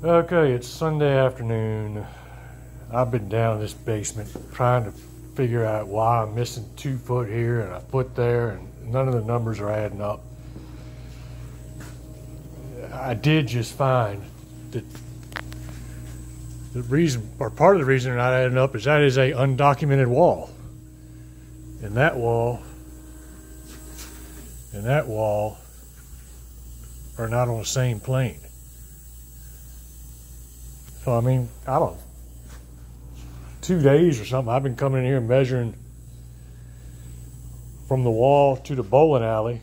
Okay, it's Sunday afternoon. I've been down in this basement trying to figure out why I'm missing 2 foot here and a foot there, and none of the numbers are adding up. I did just find that the reason, or part of the reason they're not adding up, is that is a undocumented wall. And that wall and that wall are not on the same plane. So, I mean, I don't know, 2 days or something, I've been coming in here measuring from the wall to the bowling alley,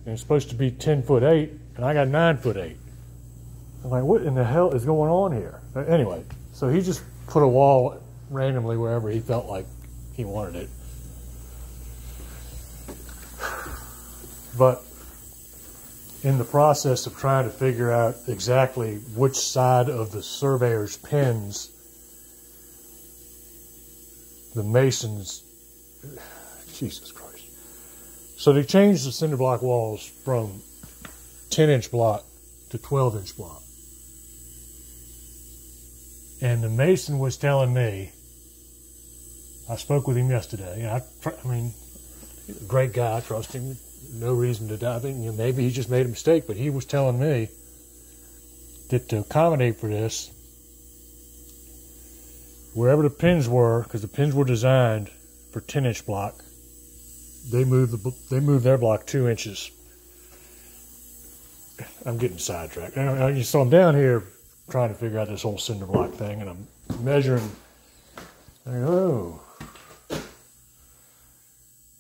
and it's supposed to be 10'8", and I got 9'8". I'm like, what in the hell is going on here? Anyway, so he just put a wall randomly wherever he felt like he wanted it. But in the process of trying to figure out exactly which side of the surveyor's pins the masons, Jesus Christ. So they changed the cinder block walls from 10-inch block to 12-inch block. And the mason was telling me, I spoke with him yesterday, and I mean, great guy, I trust him, no reason to doubt it. You know, maybe he just made a mistake, but he was telling me that to accommodate for this, wherever the pins were, because the pins were designed for 10-inch block, they moved their block 2 inches. I'm getting sidetracked. So I'm down here trying to figure out this whole cinder block thing, and I'm measuring. I go, oh,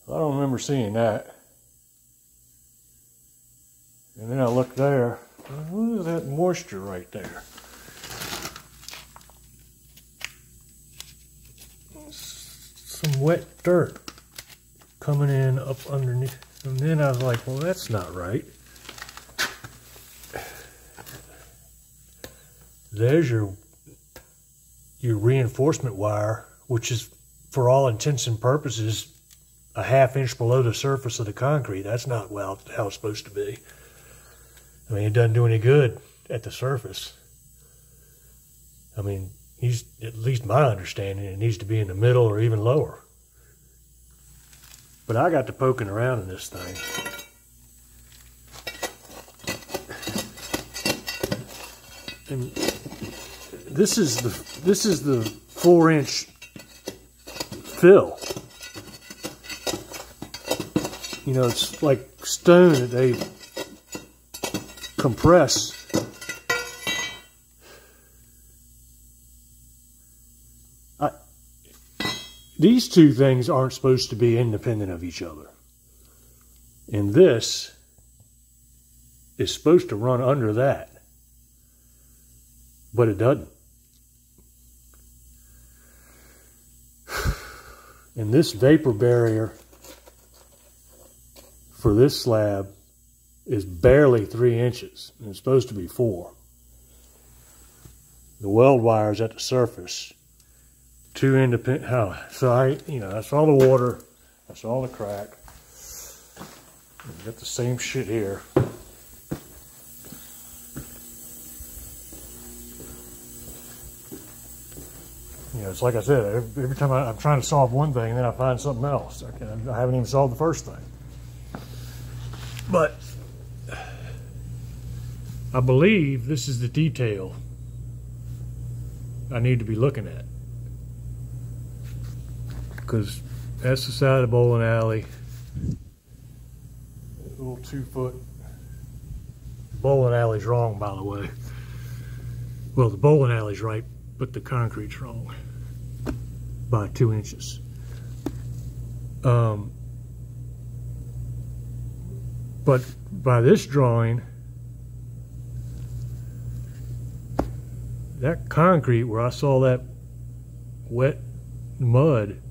I don't remember seeing that. And then I look there. What is that moisture right there? Some wet dirt coming in up underneath. And then I was like, well, that's not right. There's your reinforcement wire, which is, for all intents and purposes, a 1/2 inch below the surface of the concrete. That's not well how it's supposed to be. I mean, it doesn't do any good at the surface. I mean, at least my understanding, it needs to be in the middle or even lower. But I got to poking around in this thing. And this is the 4-inch fill. You know, it's like stone that they compress. These two things aren't supposed to be independent of each other. And this is supposed to run under that. But it doesn't. And this vapor barrier for this slab is barely 3 inches. And it's supposed to be 4. The weld wire's at the surface. 2 independent. Oh, so I saw the water. I saw the crack. We got the same shit here. You know, it's like I said, every time I'm trying to solve one thing, then I find something else. I haven't even solved the first thing. But I believe this is the detail I need to be looking at. Because that's the side of the bowling alley. A little 2 foot. Bowling alley's wrong, by the way. Well, the bowling alley's right, but the concrete's wrong by 2 inches. But by this drawing, that concrete where I saw that wet mud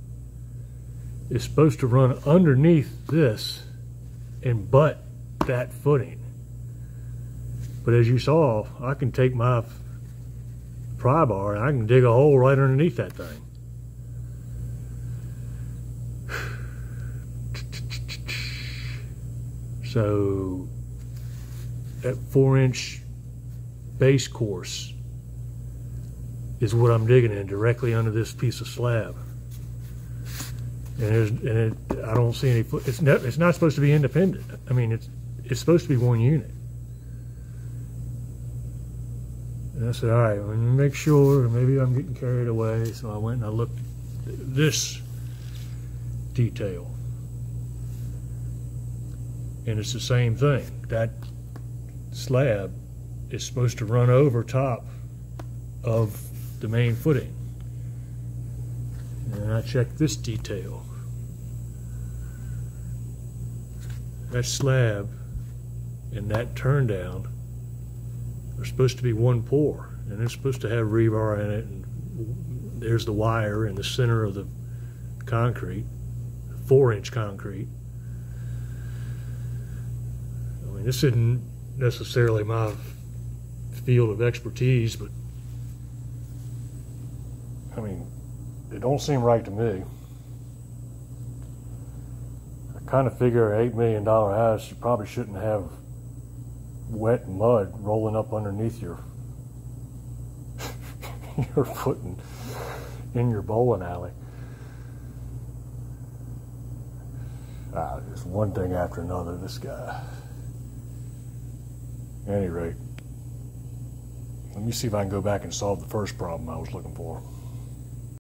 is supposed to run underneath this and butt that footing. But as you saw, I can take my pry bar and I can dig a hole right underneath that thing. So that 4-inch base course is what I'm digging in, directly under this piece of slab. And I don't see any foot. It's not supposed to be independent. I mean, it's supposed to be one unit. And I said, all right, let me make sure. Maybe I'm getting carried away. So I went and I looked at this detail. And it's the same thing. That slab is supposed to run over top of the main footing. And I checked this detail. That slab and that turn down are supposed to be one pour, and it's supposed to have rebar in it, and there's the wire in the center of the concrete, 4-inch concrete. I mean, this isn't necessarily my field of expertise, but I mean, it don't seem right to me. I kind of figure an $8 million house, you probably shouldn't have wet mud rolling up underneath your footing in your bowling alley. It's one thing after another, this guy. At any rate, let me see if I can go back and solve the first problem I was looking for.